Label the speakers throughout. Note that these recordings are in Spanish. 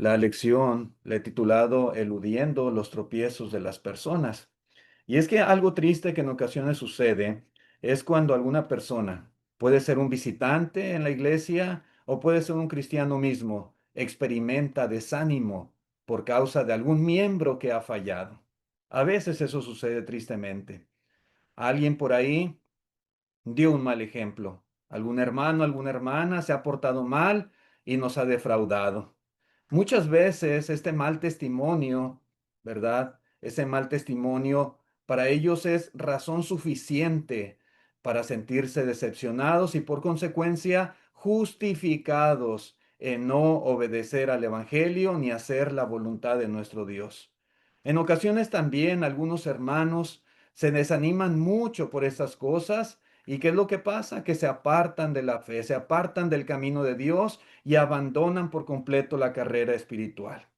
Speaker 1: La lección le he titulado Eludiendo los tropiezos de las personas. Y es que algo triste que en ocasiones sucede es cuando alguna persona, puede ser un visitante en la iglesia o puede ser un cristiano mismo, experimenta desánimo por causa de algún miembro que ha fallado. A veces eso sucede tristemente. Alguien por ahí dio un mal ejemplo. Algún hermano, alguna hermana se ha portado mal y nos ha defraudado. Muchas veces este mal testimonio, ¿verdad? Ese mal testimonio para ellos es razón suficiente para sentirse decepcionados y por consecuencia justificados en no obedecer al Evangelio ni hacer la voluntad de nuestro Dios. En ocasiones también algunos hermanos se desaniman mucho por estas cosas. ¿Y qué es lo que pasa? Que se apartan de la fe, se apartan del camino de Dios y abandonan por completo la carrera espiritual.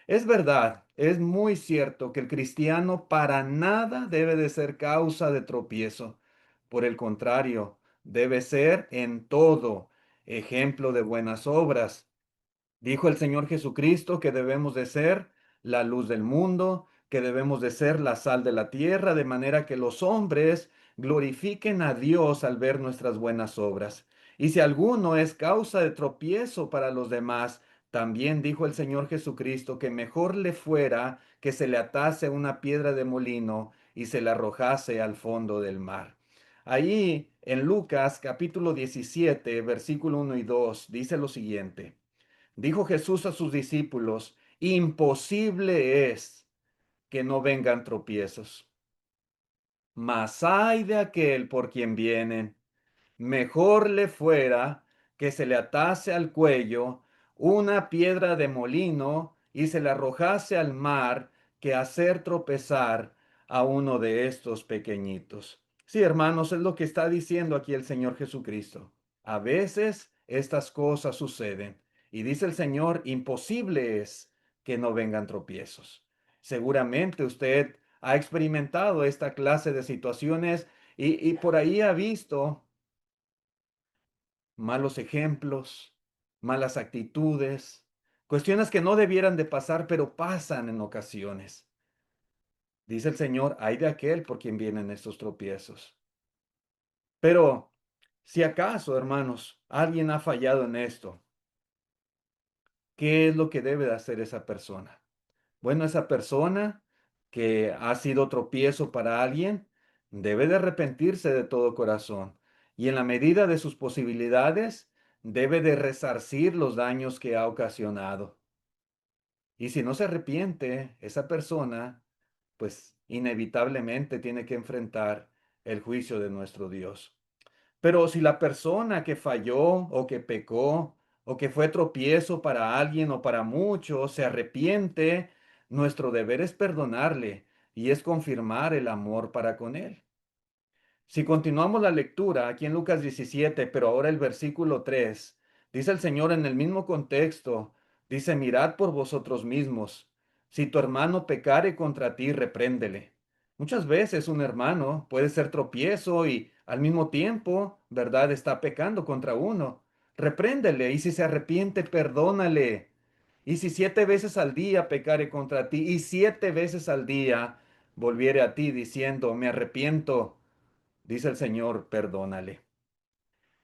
Speaker 1: Es verdad, es muy cierto que el cristiano para nada debe de ser causa de tropiezo. Por el contrario, debe ser en todo ejemplo de buenas obras. Dijo el Señor Jesucristo que debemos de ser la luz del mundo, que debemos de ser la sal de la tierra, de manera que los hombres glorifiquen a Dios al ver nuestras buenas obras. Y si alguno es causa de tropiezo para los demás, también dijo el Señor Jesucristo que mejor le fuera que se le atase una piedra de molino y se la arrojase al fondo del mar. Allí en Lucas capítulo 17, versículo 1 y 2, dice lo siguiente. Dijo Jesús a sus discípulos, imposible es que no vengan tropiezos, mas ay de aquel por quien vienen. Mejor le fuera que se le atase al cuello una piedra de molino y se la arrojase al mar que hacer tropezar a uno de estos pequeñitos. Sí, hermanos, es lo que está diciendo aquí el Señor Jesucristo. A veces estas cosas suceden y dice el Señor, imposible es que no vengan tropiezos. Seguramente usted ha experimentado esta clase de situaciones y por ahí ha visto malos ejemplos, malas actitudes, cuestiones que no debieran de pasar, pero pasan en ocasiones. Dice el Señor, hay de aquel por quien vienen estos tropiezos. Pero si acaso, hermanos, alguien ha fallado en esto, ¿qué es lo que debe de hacer esa persona? Bueno, esa persona que ha sido tropiezo para alguien debe de arrepentirse de todo corazón y en la medida de sus posibilidades debe de resarcir los daños que ha ocasionado. Y si no se arrepiente, esa persona, pues inevitablemente tiene que enfrentar el juicio de nuestro Dios. Pero si la persona que falló o que pecó o que fue tropiezo para alguien o para muchos se arrepiente, nuestro deber es perdonarle y es confirmar el amor para con él. Si continuamos la lectura aquí en Lucas 17, pero ahora el versículo 3, dice el Señor en el mismo contexto, dice, mirad por vosotros mismos, si tu hermano pecare contra ti, repréndele. Muchas veces un hermano puede ser tropiezo y al mismo tiempo, ¿verdad? Está pecando contra uno. Repréndele y si se arrepiente, perdónale. Y si 7 veces al día pecare contra ti y 7 veces al día volviere a ti diciendo, me arrepiento, dice el Señor, perdónale.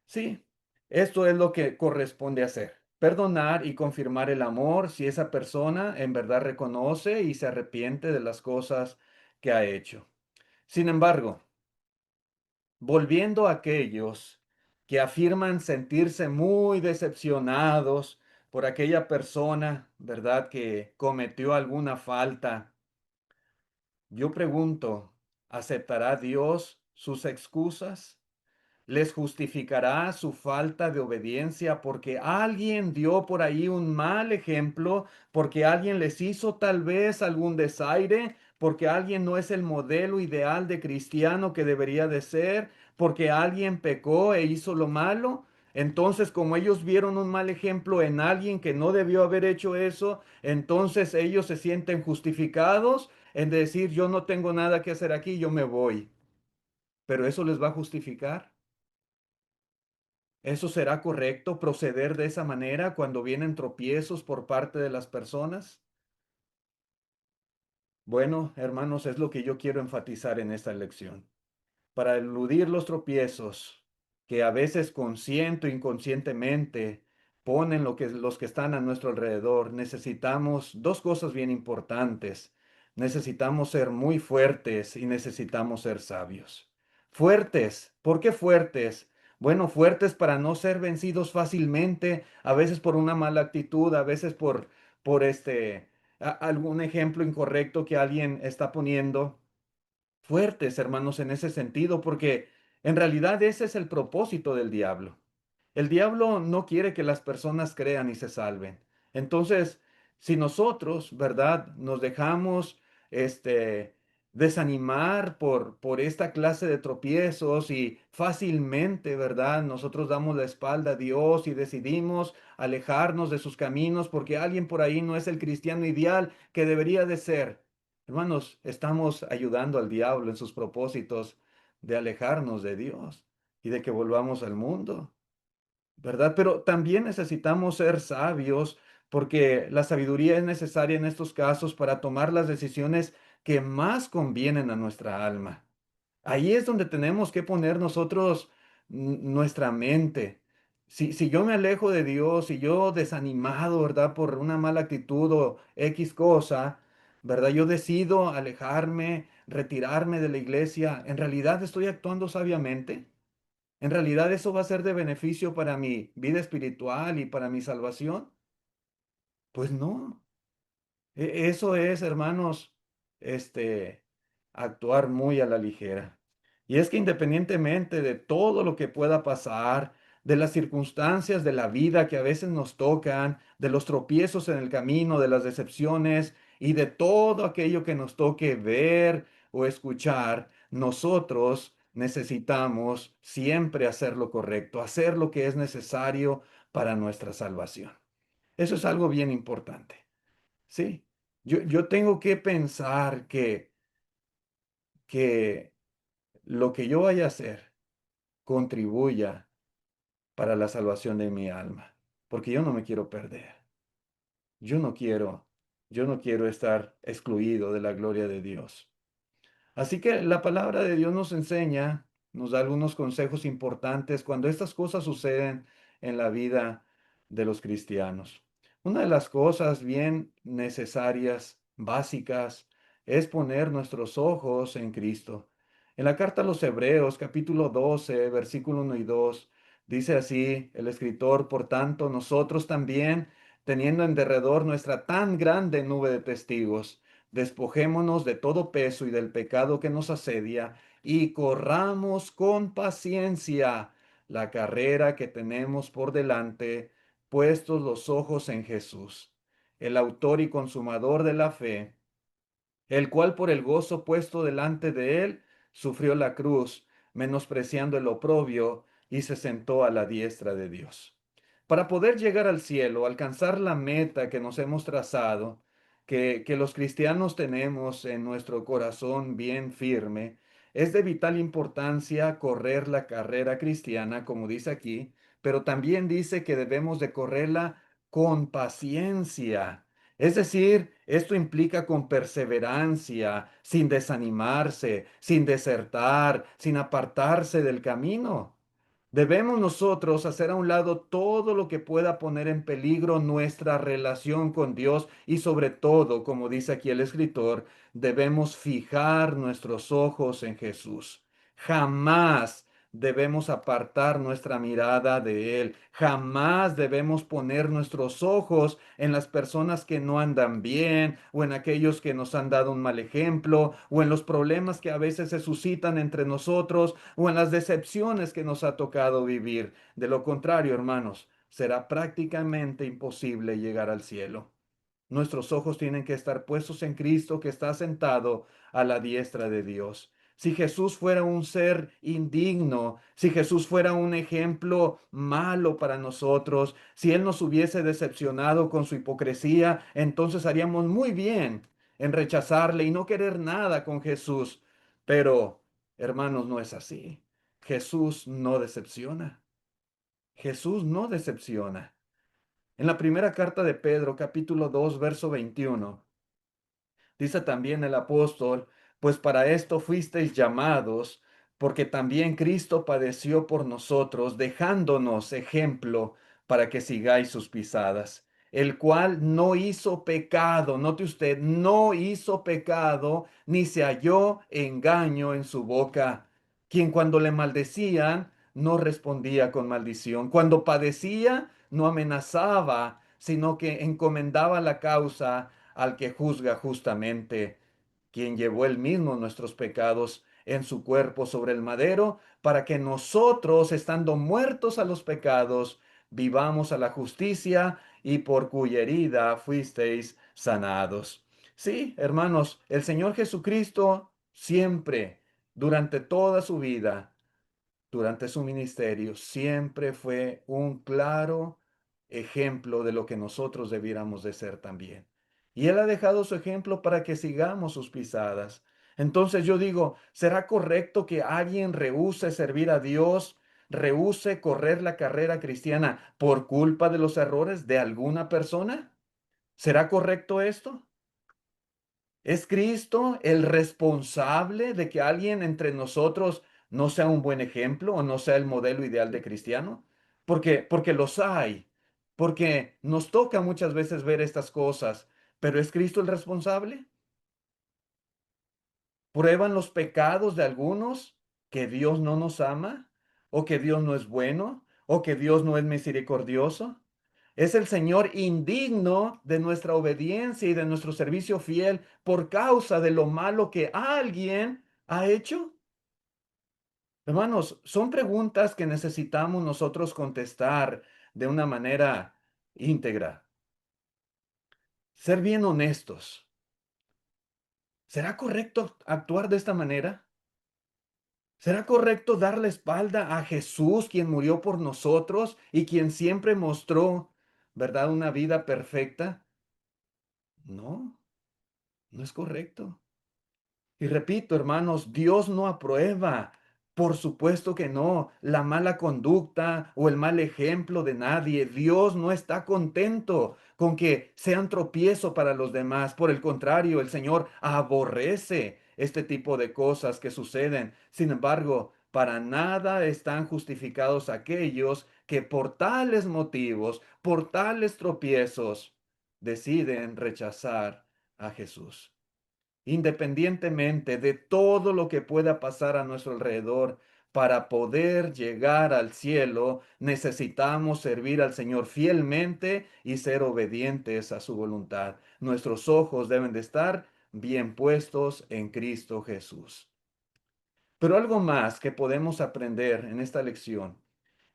Speaker 1: Sí, esto es lo que corresponde hacer. Perdonar y confirmar el amor si esa persona en verdad reconoce y se arrepiente de las cosas que ha hecho. Sin embargo, volviendo a aquellos que afirman sentirse muy decepcionados por aquella persona, ¿verdad?, que cometió alguna falta, yo pregunto, ¿aceptará Dios sus excusas? ¿Les justificará su falta de obediencia porque alguien dio por ahí un mal ejemplo, porque alguien les hizo tal vez algún desaire, porque alguien no es el modelo ideal de cristiano que debería de ser, porque alguien pecó e hizo lo malo? Entonces, como ellos vieron un mal ejemplo en alguien que no debió haber hecho eso, entonces ellos se sienten justificados en decir, yo no tengo nada que hacer aquí, yo me voy. Pero eso les va a justificar. ¿Eso será correcto proceder de esa manera cuando vienen tropiezos por parte de las personas? Bueno, hermanos, es lo que yo quiero enfatizar en esta lección. Para eludir los tropiezos que a veces consciente o inconscientemente ponen los que están a nuestro alrededor, necesitamos dos cosas bien importantes. Necesitamos ser muy fuertes y necesitamos ser sabios. Fuertes. ¿Por qué fuertes? Bueno, fuertes para no ser vencidos fácilmente, a veces por una mala actitud, a veces por algún ejemplo incorrecto que alguien está poniendo fuertes, hermanos, en ese sentido, porque en realidad ese es el propósito del diablo. El diablo no quiere que las personas crean y se salven. Entonces, si nosotros, ¿verdad?, nos dejamos este desanimar por esta clase de tropiezos y fácilmente, ¿verdad? Nosotros damos la espalda a Dios y decidimos alejarnos de sus caminos porque alguien por ahí no es el cristiano ideal que debería de ser. Hermanos, estamos ayudando al diablo en sus propósitos de alejarnos de Dios y de que volvamos al mundo. ¿Verdad? Pero también necesitamos ser sabios porque la sabiduría es necesaria en estos casos para tomar las decisiones que más convienen a nuestra alma. Ahí es donde tenemos que poner nosotros nuestra mente. Si yo me alejo de Dios, si yo desanimado, ¿verdad? Por una mala actitud o X cosa, ¿verdad? Yo decido alejarme, retirarme de la iglesia, ¿en realidad estoy actuando sabiamente? ¿En realidad eso va a ser de beneficio para mi vida espiritual y para mi salvación? Pues no. Eso es, hermanos, este, actuar muy a la ligera. Y es que independientemente de todo lo que pueda pasar, de las circunstancias de la vida que a veces nos tocan, de los tropiezos en el camino, de las decepciones y de todo aquello que nos toque ver o escuchar, nosotros necesitamos siempre hacer lo correcto, hacer lo que es necesario para nuestra salvación. Eso es algo bien importante. Sí, yo tengo que pensar que lo que yo vaya a hacer contribuya para la salvación de mi alma, porque yo no me quiero perder. Yo no quiero, yo no quiero estar excluido de la gloria de Dios. Así que la palabra de Dios nos enseña, nos da algunos consejos importantes cuando estas cosas suceden en la vida de los cristianos. Una de las cosas bien necesarias, básicas, es poner nuestros ojos en Cristo. En la carta a los Hebreos, capítulo 12, versículo 1 y 2, dice así el escritor: por tanto, nosotros también, teniendo en derredor nuestra tan grande nube de testigos, despojémonos de todo peso y del pecado que nos asedia y corramos con paciencia la carrera que tenemos por delante, puestos los ojos en Jesús, el autor y consumador de la fe, el cual por el gozo puesto delante de él sufrió la cruz, menospreciando el oprobio, y se sentó a la diestra de Dios. Para poder llegar al cielo, alcanzar la meta que nos hemos trazado, que los cristianos tenemos en nuestro corazón bien firme, es de vital importancia correr la carrera cristiana, como dice aquí, pero también dice que debemos de correrla con paciencia. Es decir, esto implica con perseverancia, sin desanimarse, sin desertar, sin apartarse del camino. Debemos nosotros hacer a un lado todo lo que pueda poner en peligro nuestra relación con Dios y sobre todo, como dice aquí el escritor, debemos fijar nuestros ojos en Jesús. Jamás debemos apartar nuestra mirada de Él. Jamás debemos poner nuestros ojos en las personas que no andan bien o en aquellos que nos han dado un mal ejemplo o en los problemas que a veces se suscitan entre nosotros o en las decepciones que nos ha tocado vivir. De lo contrario, hermanos, será prácticamente imposible llegar al cielo. Nuestros ojos tienen que estar puestos en Cristo que está sentado a la diestra de Dios. Si Jesús fuera un ser indigno, si Jesús fuera un ejemplo malo para nosotros, si Él nos hubiese decepcionado con su hipocresía, entonces haríamos muy bien en rechazarle y no querer nada con Jesús. Pero, hermanos, no es así. Jesús no decepciona. Jesús no decepciona. En la primera carta de Pedro, capítulo 2, verso 21, dice también el apóstol, pues para esto fuisteis llamados, porque también Cristo padeció por nosotros, dejándonos ejemplo para que sigáis sus pisadas, el cual no hizo pecado, note usted, no hizo pecado, ni se halló engaño en su boca, quien cuando le maldecían, no respondía con maldición, cuando padecía, no amenazaba, sino que encomendaba la causa al que juzga justamente, quien llevó él mismo nuestros pecados en su cuerpo sobre el madero, para que nosotros, estando muertos a los pecados, vivamos a la justicia y por cuya herida fuisteis sanados. Sí, hermanos, el Señor Jesucristo siempre, durante toda su vida, durante su ministerio, siempre fue un claro ejemplo de lo que nosotros debiéramos de ser también. Y Él ha dejado su ejemplo para que sigamos sus pisadas. Entonces yo digo, ¿será correcto que alguien rehúse servir a Dios, rehúse correr la carrera cristiana por culpa de los errores de alguna persona? ¿Será correcto esto? ¿Es Cristo el responsable de que alguien entre nosotros no sea un buen ejemplo o no sea el modelo ideal de cristiano? Porque los hay, porque nos toca muchas veces ver estas cosas, pero ¿es Cristo el responsable? ¿Prueban los pecados de algunos que Dios no nos ama o que Dios no es bueno o que Dios no es misericordioso? ¿Es el Señor indigno de nuestra obediencia y de nuestro servicio fiel por causa de lo malo que alguien ha hecho? Hermanos, son preguntas que necesitamos nosotros contestar de una manera íntegra. Ser bien honestos. ¿Será correcto actuar de esta manera? ¿Será correcto dar la espalda a Jesús, quien murió por nosotros y quien siempre mostró, ¿verdad?, una vida perfecta? No, no es correcto. Y repito, hermanos, Dios no aprueba, por supuesto que no, la mala conducta o el mal ejemplo de nadie. Dios no está contento con que sean tropiezo para los demás. Por el contrario, el Señor aborrece este tipo de cosas que suceden. Sin embargo, para nada están justificados aquellos que por tales motivos, por tales tropiezos, deciden rechazar a Jesús. Independientemente de todo lo que pueda pasar a nuestro alrededor, para poder llegar al cielo, necesitamos servir al Señor fielmente y ser obedientes a su voluntad. Nuestros ojos deben de estar bien puestos en Cristo Jesús. Pero algo más que podemos aprender en esta lección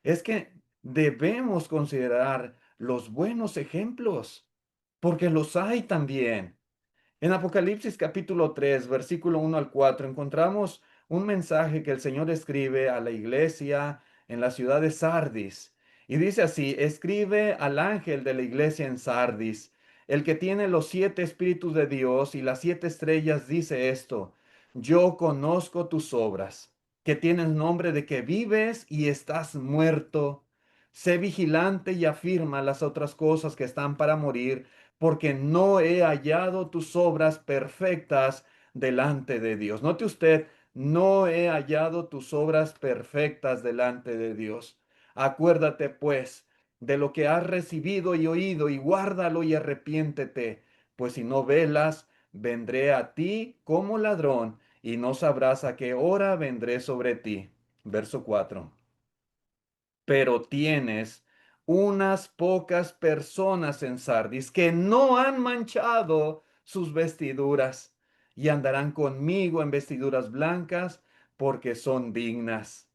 Speaker 1: es que debemos considerar los buenos ejemplos, porque los hay también. En Apocalipsis capítulo 3, versículo 1 al 4, encontramos un mensaje que el Señor escribe a la iglesia en la ciudad de Sardis. Y dice así, escribe al ángel de la iglesia en Sardis, el que tiene los 7 espíritus de Dios y las 7 estrellas, dice esto, yo conozco tus obras, que tienes nombre de que vives y estás muerto. Sé vigilante y afirma las otras cosas que están para morir, porque no he hallado tus obras perfectas delante de Dios. Note usted, no he hallado tus obras perfectas delante de Dios. Acuérdate, pues, de lo que has recibido y oído, y guárdalo y arrepiéntete, pues si no velas, vendré a ti como ladrón, y no sabrás a qué hora vendré sobre ti. Verso 4. Pero tienes unas pocas personas en Sardis que no han manchado sus vestiduras y andarán conmigo en vestiduras blancas porque son dignas.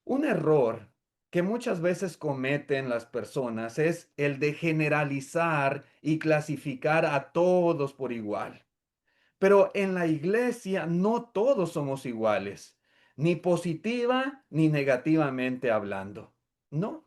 Speaker 1: Un error que muchas veces cometen las personas es el de generalizar y clasificar a todos por igual. Pero en la iglesia no todos somos iguales, ni positiva ni negativamente hablando. No.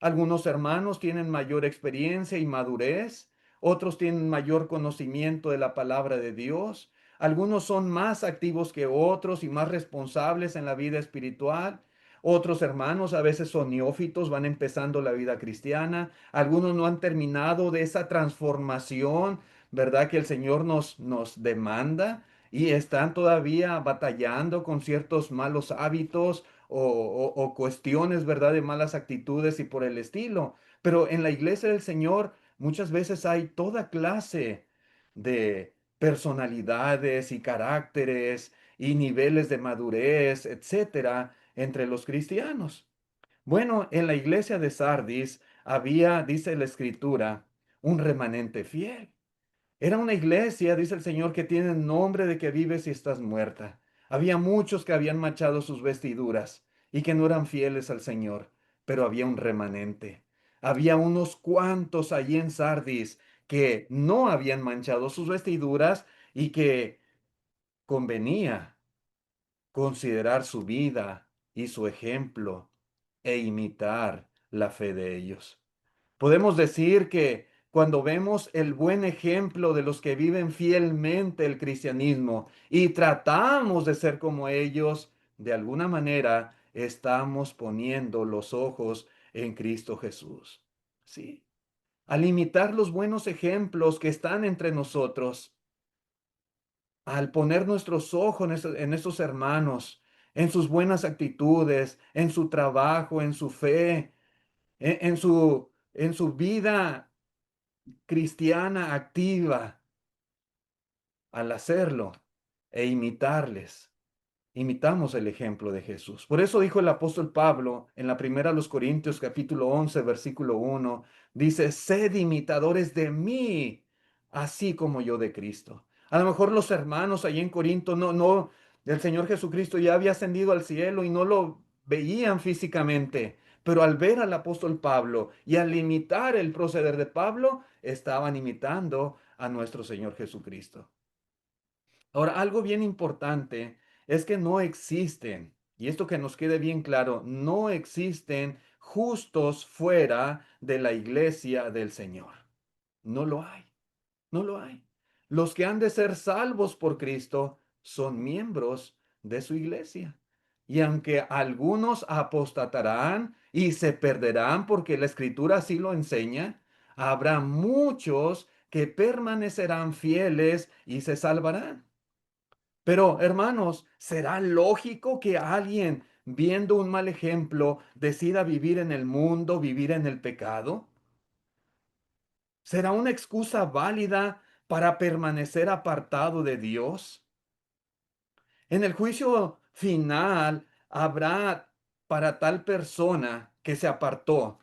Speaker 1: Algunos hermanos tienen mayor experiencia y madurez, otros tienen mayor conocimiento de la palabra de Dios, algunos son más activos que otros y más responsables en la vida espiritual, Otros hermanos a veces son neófitos, van empezando la vida cristiana. Algunos no han terminado de esa transformación, ¿verdad? Que el Señor nos demanda y están todavía batallando con ciertos malos hábitos o cuestiones, ¿verdad? De malas actitudes y por el estilo. Pero en la iglesia del Señor muchas veces hay toda clase de personalidades y caracteres y niveles de madurez, etcétera, entre los cristianos. Bueno, en la iglesia de Sardis había, dice la escritura, un remanente fiel. Era una iglesia, dice el Señor, que tiene nombre de que vives y estás muerta. Había muchos que habían manchado sus vestiduras y que no eran fieles al Señor, pero había un remanente. Había unos cuantos allí en Sardis que no habían manchado sus vestiduras y que convenía considerar su vida y su ejemplo e imitar la fe de ellos. Podemos decir que cuando vemos el buen ejemplo de los que viven fielmente el cristianismo y tratamos de ser como ellos, de alguna manera estamos poniendo los ojos en Cristo Jesús. Sí. Al imitar los buenos ejemplos que están entre nosotros, al poner nuestros ojos en esos hermanos, en sus buenas actitudes, en su trabajo, en su fe, en su vida cristiana activa, al hacerlo e imitarles, imitamos el ejemplo de Jesús. Por eso dijo el apóstol Pablo en la primera a los Corintios capítulo 11 versículo 1, dice, sed imitadores de mí, así como yo de Cristo. A lo mejor los hermanos allí en Corinto el Señor Jesucristo ya había ascendido al cielo y no lo veían físicamente, pero al ver al apóstol Pablo y al imitar el proceder de Pablo, estaban imitando a nuestro Señor Jesucristo. Ahora, algo bien importante es que no existen, y esto que nos quede bien claro, no existen justos fuera de la iglesia del Señor. No lo hay, no lo hay. Los que han de ser salvos por Cristo son miembros de su iglesia. Y aunque algunos apostatarán y se perderán porque la escritura así lo enseña, habrá muchos que permanecerán fieles y se salvarán. Pero, hermanos, ¿será lógico que alguien, viendo un mal ejemplo, decida vivir en el mundo, vivir en el pecado? ¿Será una excusa válida para permanecer apartado de Dios? En el juicio final habrá para tal persona que se apartó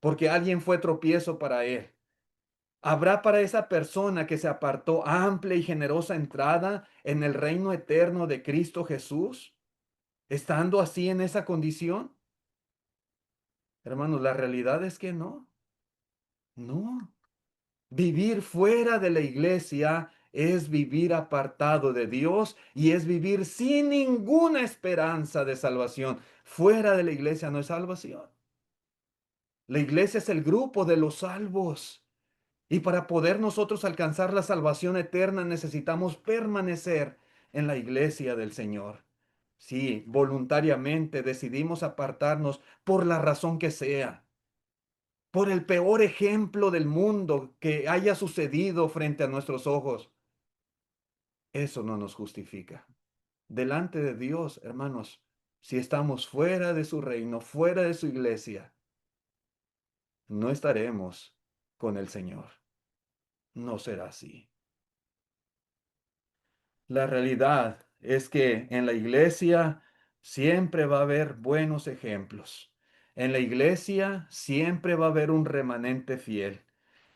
Speaker 1: porque alguien fue tropiezo para él. ¿Habrá para esa persona que se apartó amplia y generosa entrada en el reino eterno de Cristo Jesús? Estando así en esa condición, hermanos, la realidad es que no, no. Vivir fuera de la iglesia es vivir apartado de Dios y es vivir sin ninguna esperanza de salvación. Fuera de la iglesia no es salvación. La iglesia es el grupo de los salvos. Y para poder nosotros alcanzar la salvación eterna necesitamos permanecer en la iglesia del Señor. Sí, voluntariamente decidimos apartarnos por la razón que sea, por el peor ejemplo del mundo que haya sucedido frente a nuestros ojos. Eso no nos justifica. Delante de Dios, hermanos, si estamos fuera de su reino, fuera de su iglesia, no estaremos con el Señor. No será así. La realidad es que en la iglesia siempre va a haber buenos ejemplos. En la iglesia siempre va a haber un remanente fiel.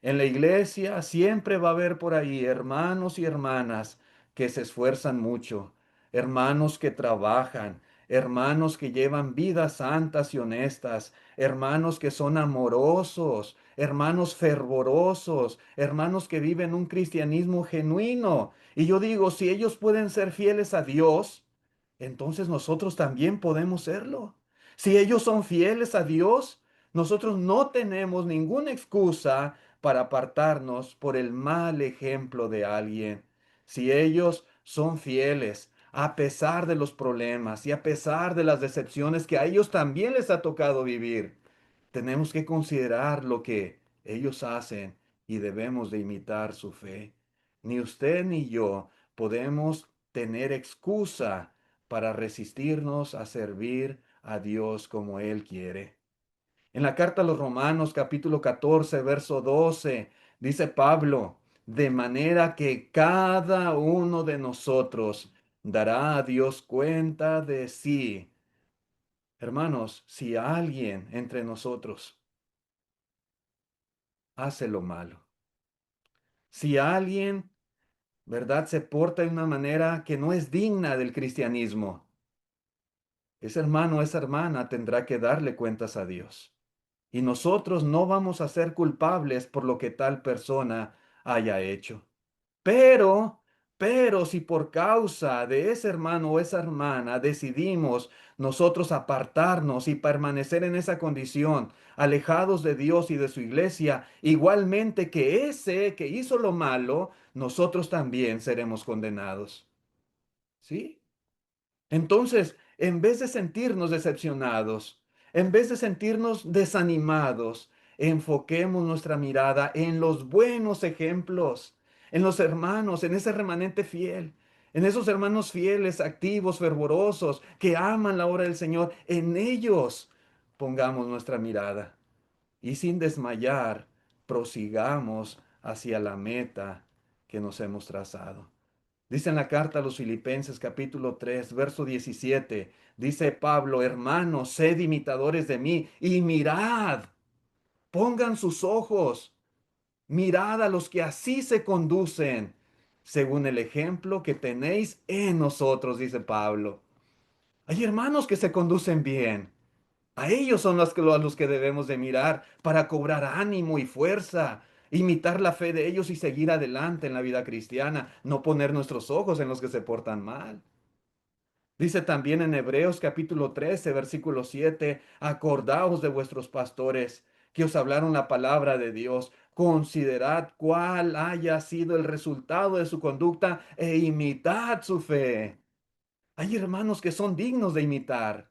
Speaker 1: En la iglesia siempre va a haber por ahí hermanos y hermanas que se esfuerzan mucho, hermanos que trabajan, hermanos que llevan vidas santas y honestas, hermanos que son amorosos, hermanos fervorosos, hermanos que viven un cristianismo genuino. Y yo digo, si ellos pueden ser fieles a Dios, entonces nosotros también podemos serlo. Si ellos son fieles a Dios, nosotros no tenemos ninguna excusa para apartarnos por el mal ejemplo de alguien. Si ellos son fieles a pesar de los problemas y a pesar de las decepciones que a ellos también les ha tocado vivir. Tenemos que considerar lo que ellos hacen y debemos de imitar su fe. Ni usted ni yo podemos tener excusa para resistirnos a servir a Dios como Él quiere. En la carta a los Romanos, capítulo 14, verso 12, dice Pablo, de manera que cada uno de nosotros dará a Dios cuenta de sí. Hermanos, si alguien entre nosotros hace lo malo, si alguien, ¿verdad?, se porta de una manera que no es digna del cristianismo, ese hermano, esa hermana tendrá que darle cuentas a Dios. Y nosotros no vamos a ser culpables por lo que tal persona haya hecho. Pero, pero si por causa de ese hermano o esa hermana decidimos nosotros apartarnos y permanecer en esa condición, alejados de Dios y de su iglesia, igualmente que ese que hizo lo malo, nosotros también seremos condenados. ¿Sí? Entonces, en vez de sentirnos decepcionados, en vez de sentirnos desanimados, enfoquemos nuestra mirada en los buenos ejemplos, en los hermanos, en ese remanente fiel, en esos hermanos fieles, activos, fervorosos, que aman la obra del Señor. En ellos pongamos nuestra mirada y sin desmayar, prosigamos hacia la meta que nos hemos trazado. Dice en la carta a los Filipenses capítulo 3 verso 17, dice Pablo, hermanos, sed imitadores de mí y mirad, pongan sus ojos, mirad a los que así se conducen, según el ejemplo que tenéis en nosotros, dice Pablo. Hay hermanos que se conducen bien. A ellos son a los que debemos de mirar para cobrar ánimo y fuerza, imitar la fe de ellos y seguir adelante en la vida cristiana, no poner nuestros ojos en los que se portan mal. Dice también en Hebreos capítulo 13, versículo 7, acordaos de vuestros pastores que os hablaron la palabra de Dios, considerad cuál haya sido el resultado de su conducta e imitad su fe. Hay hermanos que son dignos de imitar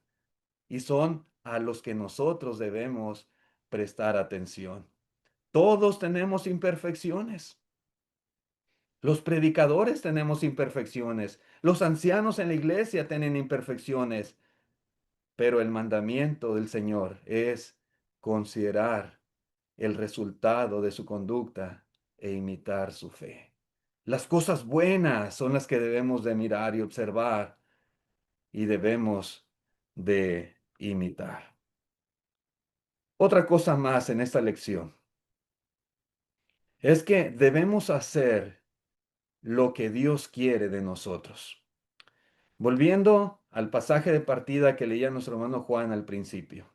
Speaker 1: y son a los que nosotros debemos prestar atención. Todos tenemos imperfecciones. Los predicadores tenemos imperfecciones. Los ancianos en la iglesia tienen imperfecciones. Pero el mandamiento del Señor es considerar el resultado de su conducta e imitar su fe. Las cosas buenas son las que debemos de mirar y observar y debemos de imitar. Otra cosa más en esta lección es que debemos hacer lo que Dios quiere de nosotros. Volviendo al pasaje de partida que leía nuestro hermano Juan al principio.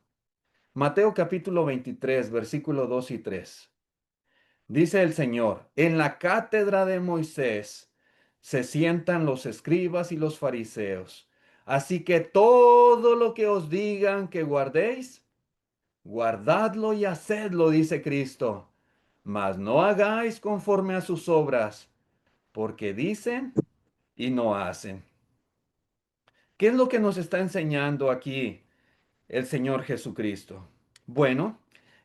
Speaker 1: Mateo capítulo 23, versículo 2 y 3. Dice el Señor, en la cátedra de Moisés se sientan los escribas y los fariseos. Así que todo lo que os digan que guardéis, guardadlo y hacedlo, dice Cristo. Mas no hagáis conforme a sus obras, porque dicen y no hacen. ¿Qué es lo que nos está enseñando aquí el Señor Jesucristo? Bueno,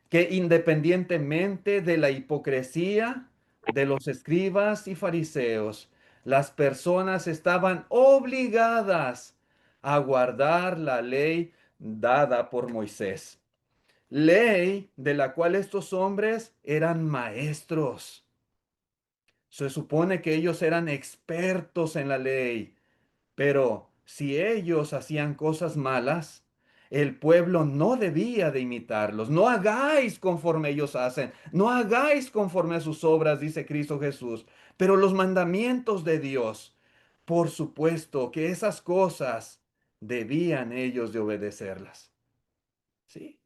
Speaker 1: que independientemente de la hipocresía de los escribas y fariseos, las personas estaban obligadas a guardar la ley dada por Moisés. Ley de la cual estos hombres eran maestros. Se supone que ellos eran expertos en la ley, pero si ellos hacían cosas malas, el pueblo no debía de imitarlos. No hagáis conforme ellos hacen, no hagáis conforme a sus obras, dice Cristo Jesús. Pero los mandamientos de Dios, por supuesto que esas cosas debían ellos de obedecerlas. ¿Sí?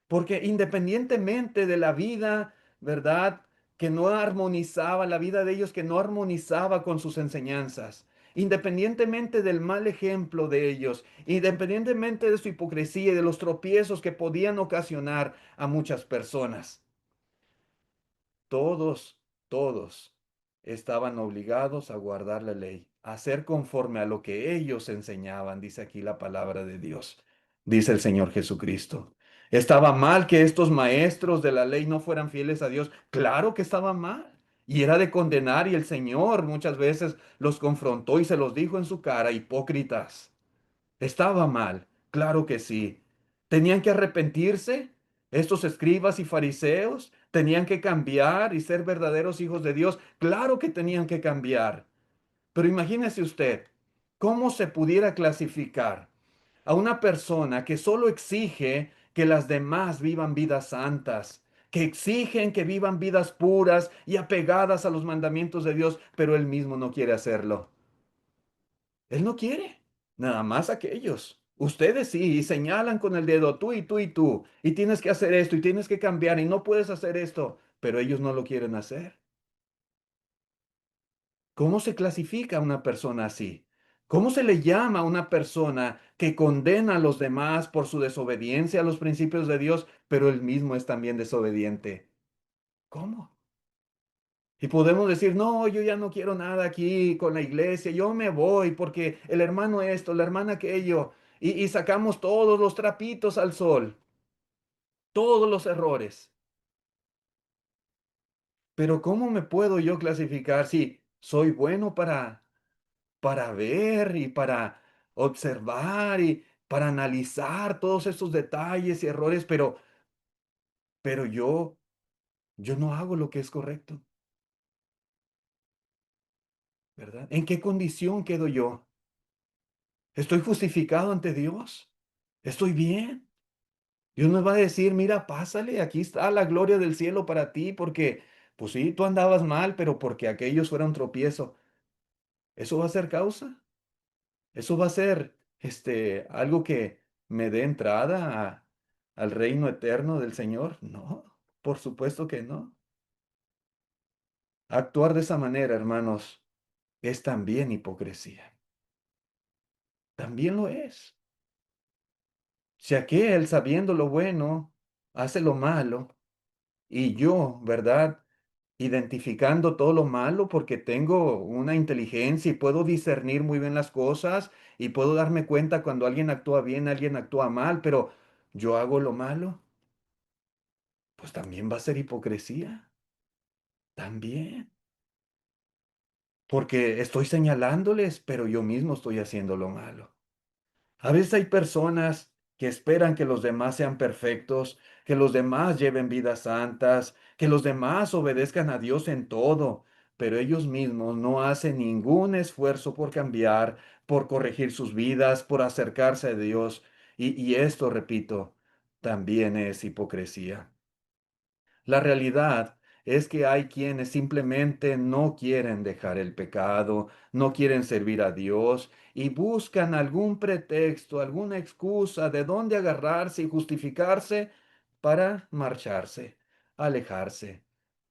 Speaker 1: Porque independientemente de la vida, ¿verdad? Que no armonizaba, la vida de ellos que no armonizaba con sus enseñanzas, independientemente del mal ejemplo de ellos, independientemente de su hipocresía y de los tropiezos que podían ocasionar a muchas personas, todos estaban obligados a guardar la ley, a hacer conforme a lo que ellos enseñaban, dice aquí la palabra de Dios, dice el Señor Jesucristo. ¿Estaba mal que estos maestros de la ley no fueran fieles a Dios? Claro que estaba mal. Y era de condenar y el Señor muchas veces los confrontó y se los dijo en su cara, hipócritas. Estaba mal, claro que sí. ¿Tenían que arrepentirse? Estos escribas y fariseos tenían que cambiar y ser verdaderos hijos de Dios. Claro que tenían que cambiar. Pero imagínese usted, ¿cómo se pudiera clasificar a una persona que solo exige que las demás vivan vidas santas, que exigen que vivan vidas puras y apegadas a los mandamientos de Dios, pero él mismo no quiere hacerlo? Él no quiere, nada más aquellos. Ustedes sí, y señalan con el dedo, tú y tú y tú, y tienes que hacer esto y tienes que cambiar y no puedes hacer esto, pero ellos no lo quieren hacer. ¿Cómo se clasifica a una persona así? ¿Cómo se le llama a una persona que condena a los demás por su desobediencia a los principios de Dios, pero él mismo es también desobediente? ¿Cómo? Y podemos decir, no, yo ya no quiero nada aquí con la iglesia, yo me voy porque el hermano esto, la hermana aquello, y sacamos todos los trapitos al sol, todos los errores. Pero ¿cómo me puedo yo clasificar si soy bueno para ver y para observar y para analizar todos estos detalles y errores, pero yo no hago lo que es correcto, ¿verdad? ¿En qué condición quedo yo? ¿Estoy justificado ante Dios? ¿Estoy bien? Dios nos va a decir, mira, pásale, aquí está la gloria del cielo para ti, porque, pues sí, tú andabas mal, pero porque aquellos fueron tropiezo. ¿Eso va a ser causa? ¿Eso va a ser, algo que me dé entrada al reino eterno del Señor? No, por supuesto que no. Actuar de esa manera, hermanos, es también hipocresía. También lo es. Si aquel, sabiendo lo bueno, hace lo malo, y yo, ¿verdad? Identificando todo lo malo porque tengo una inteligencia y puedo discernir muy bien las cosas y puedo darme cuenta cuando alguien actúa bien, alguien actúa mal, pero yo hago lo malo, pues también va a ser hipocresía, también, porque estoy señalándoles, pero yo mismo estoy haciendo lo malo. A veces hay personas que esperan que los demás sean perfectos, que los demás lleven vidas santas, que los demás obedezcan a Dios en todo, pero ellos mismos no hacen ningún esfuerzo por cambiar, por corregir sus vidas, por acercarse a Dios. Y esto, repito, también es hipocresía. La realidad es que hay quienes simplemente no quieren dejar el pecado, no quieren servir a Dios y buscan algún pretexto, alguna excusa de dónde agarrarse y justificarse para marcharse, alejarse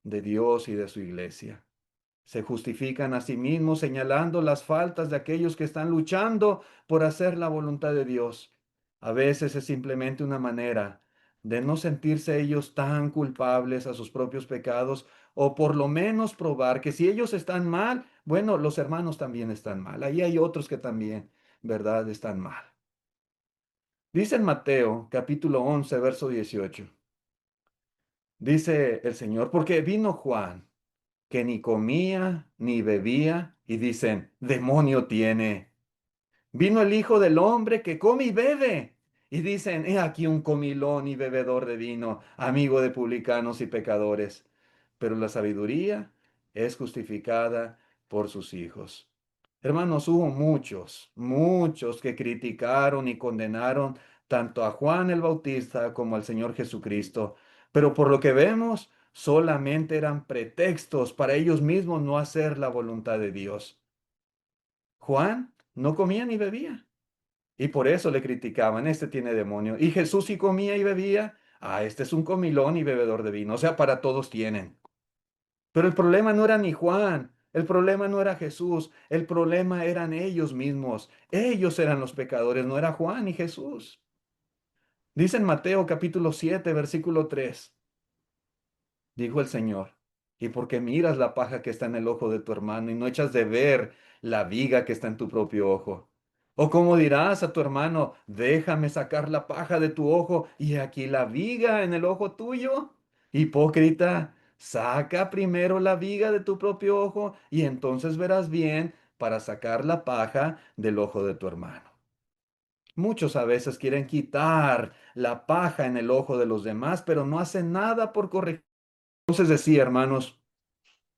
Speaker 1: de Dios y de su iglesia. Se justifican a sí mismos señalando las faltas de aquellos que están luchando por hacer la voluntad de Dios. A veces es simplemente una manera de no sentirse ellos tan culpables a sus propios pecados o por lo menos probar que si ellos están mal, bueno, los hermanos también están mal. Ahí hay otros que también, ¿verdad?, están mal. Dice en Mateo capítulo 11, verso 18. Dice el Señor, porque vino Juan que ni comía ni bebía, y dicen, demonio tiene. Vino el Hijo del Hombre que come y bebe, y dicen, he aquí un comilón y bebedor de vino, amigo de publicanos y pecadores. Pero la sabiduría es justificada por sus hijos. Hermanos, hubo muchos, muchos que criticaron y condenaron tanto a Juan el Bautista como al Señor Jesucristo, pero por lo que vemos, solamente eran pretextos para ellos mismos no hacer la voluntad de Dios. Juan no comía ni bebía y por eso le criticaban, este tiene demonio. Y Jesús sí comía y bebía, este es un comilón y bebedor de vino, o sea, para todos tienen. Pero el problema no era ni Juan, el problema no era Jesús, el problema eran ellos mismos. Ellos eran los pecadores, no era Juan ni Jesús. Dice en Mateo capítulo 7, versículo 3, dijo el Señor, y porque miras la paja que está en el ojo de tu hermano y no echas de ver la viga que está en tu propio ojo. O como dirás a tu hermano, déjame sacar la paja de tu ojo y aquí la viga en el ojo tuyo. Hipócrita, saca primero la viga de tu propio ojo y entonces verás bien para sacar la paja del ojo de tu hermano. Muchos a veces quieren quitar la paja en el ojo de los demás, pero no hacen nada por corregir. Entonces decía, hermanos,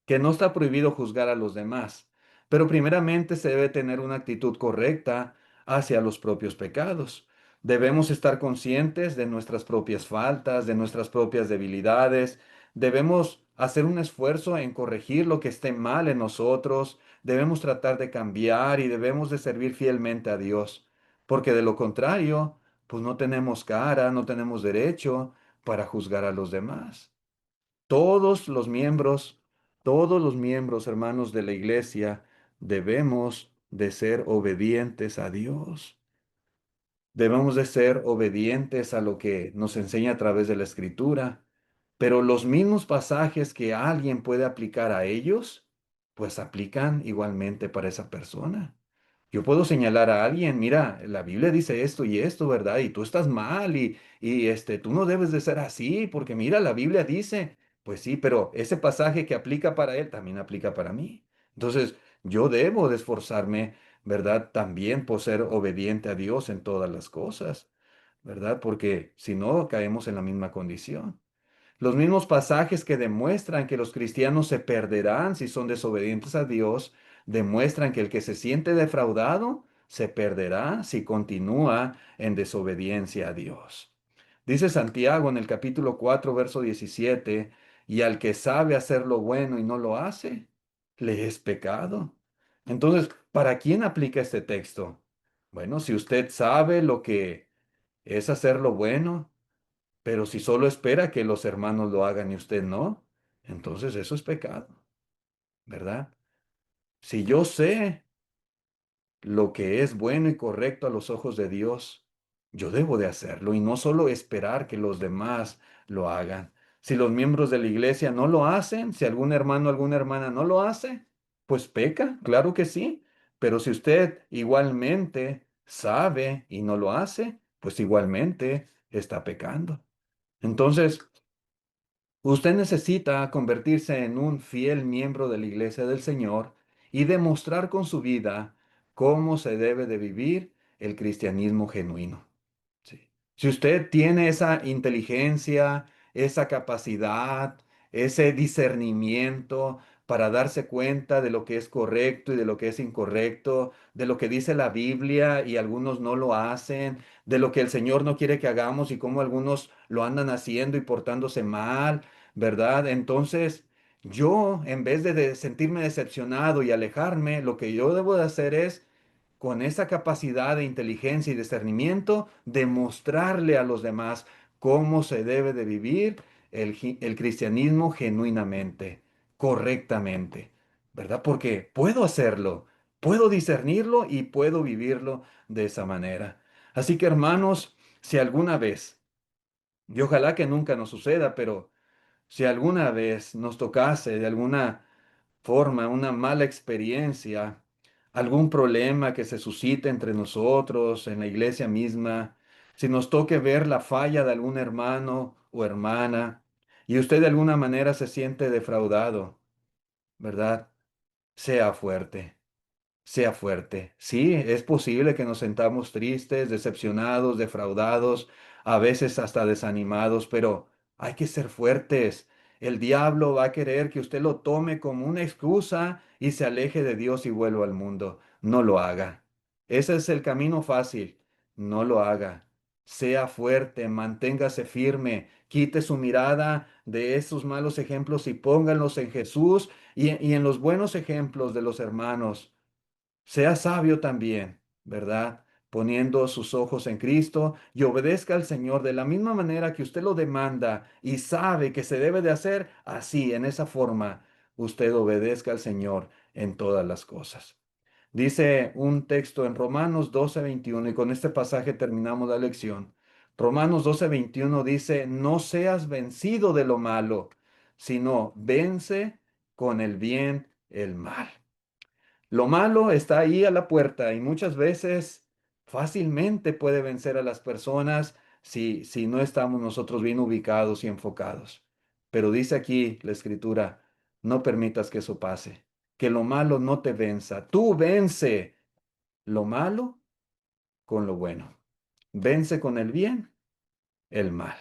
Speaker 1: que no está prohibido juzgar a los demás, pero primeramente se debe tener una actitud correcta hacia los propios pecados. Debemos estar conscientes de nuestras propias faltas, de nuestras propias debilidades. Debemos hacer un esfuerzo en corregir lo que esté mal en nosotros. Debemos tratar de cambiar y debemos de servir fielmente a Dios, porque de lo contrario, pues no tenemos cara, no tenemos derecho para juzgar a los demás. Todos los miembros, todos los miembros, hermanos de la iglesia, debemos de ser obedientes a Dios. Debemos de ser obedientes a lo que nos enseña a través de la Escritura, pero los mismos pasajes que alguien puede aplicar a ellos, pues aplican igualmente para esa persona. Yo puedo señalar a alguien, mira, la Biblia dice esto y esto, ¿verdad? Y tú estás mal y tú no debes de ser así, porque mira, la Biblia dice, pues sí, pero ese pasaje que aplica para él también aplica para mí. Entonces, yo debo de esforzarme, ¿verdad? También por ser obediente a Dios en todas las cosas, ¿verdad? Porque si no, caemos en la misma condición. Los mismos pasajes que demuestran que los cristianos se perderán si son desobedientes a Dios, demuestran que el que se siente defraudado se perderá si continúa en desobediencia a Dios. Dice Santiago en el capítulo 4, verso 17, y al que sabe hacer lo bueno y no lo hace, le es pecado. Entonces, ¿para quién aplica este texto? Bueno, si usted sabe lo que es hacer lo bueno, pero si solo espera que los hermanos lo hagan y usted no, entonces eso es pecado, ¿verdad? Si yo sé lo que es bueno y correcto a los ojos de Dios, yo debo de hacerlo y no solo esperar que los demás lo hagan. Si los miembros de la iglesia no lo hacen, si algún hermano o alguna hermana no lo hace, pues peca, claro que sí. Pero si usted igualmente sabe y no lo hace, pues igualmente está pecando. Entonces, usted necesita convertirse en un fiel miembro de la Iglesia del Señor y demostrar con su vida cómo se debe de vivir el cristianismo genuino. Sí. Si usted tiene esa inteligencia, esa capacidad, ese discernimiento para darse cuenta de lo que es correcto y de lo que es incorrecto, de lo que dice la Biblia y algunos no lo hacen, de lo que el Señor no quiere que hagamos y cómo algunos lo andan haciendo y portándose mal, ¿verdad? Entonces, yo, en vez de sentirme decepcionado y alejarme, lo que yo debo de hacer es con esa capacidad de inteligencia y discernimiento, demostrarle a los demás cómo se debe de vivir el cristianismo genuinamente, correctamente, ¿verdad? Porque puedo hacerlo, puedo discernirlo y puedo vivirlo de esa manera. Así que hermanos, si alguna vez, y ojalá que nunca nos suceda, pero si alguna vez nos tocase de alguna forma, una mala experiencia, algún problema que se suscite entre nosotros, en la iglesia misma, si nos toque ver la falla de algún hermano o hermana y usted de alguna manera se siente defraudado, ¿verdad? Sea fuerte. Sea fuerte. Sí, es posible que nos sentamos tristes, decepcionados, defraudados, a veces hasta desanimados, pero hay que ser fuertes. El diablo va a querer que usted lo tome como una excusa y se aleje de Dios y vuelva al mundo. No lo haga. Ese es el camino fácil. No lo haga. Sea fuerte, manténgase firme, quite su mirada de esos malos ejemplos y pónganlos en Jesús y en los buenos ejemplos de los hermanos. Sea sabio también, ¿verdad? Poniendo sus ojos en Cristo y obedezca al Señor de la misma manera que usted lo demanda y sabe que se debe de hacer, así, en esa forma, usted obedezca al Señor en todas las cosas. Dice un texto en Romanos 12:21 y con este pasaje terminamos la lección. Romanos 12:21 dice, no seas vencido de lo malo, sino vence con el bien el mal. Lo malo está ahí a la puerta y muchas veces fácilmente puede vencer a las personas si no estamos nosotros bien ubicados y enfocados. Pero dice aquí la Escritura, no permitas que eso pase, que lo malo no te venza. Tú vence lo malo con lo bueno. Vence con el bien el mal.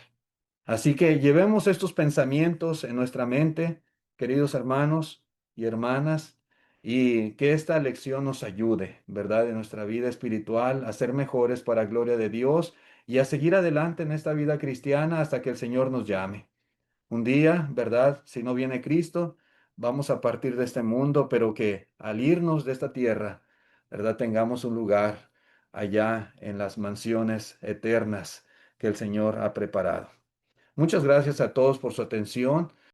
Speaker 1: Así que llevemos estos pensamientos en nuestra mente, queridos hermanos y hermanas, y que esta lección nos ayude, ¿verdad?, en nuestra vida espiritual, a ser mejores para gloria de Dios y a seguir adelante en esta vida cristiana hasta que el Señor nos llame. Un día, ¿verdad? Si no viene Cristo, vamos a partir de este mundo, pero que al irnos de esta tierra, ¿verdad? Tengamos un lugar allá en las mansiones eternas que el Señor ha preparado. Muchas gracias a todos por su atención.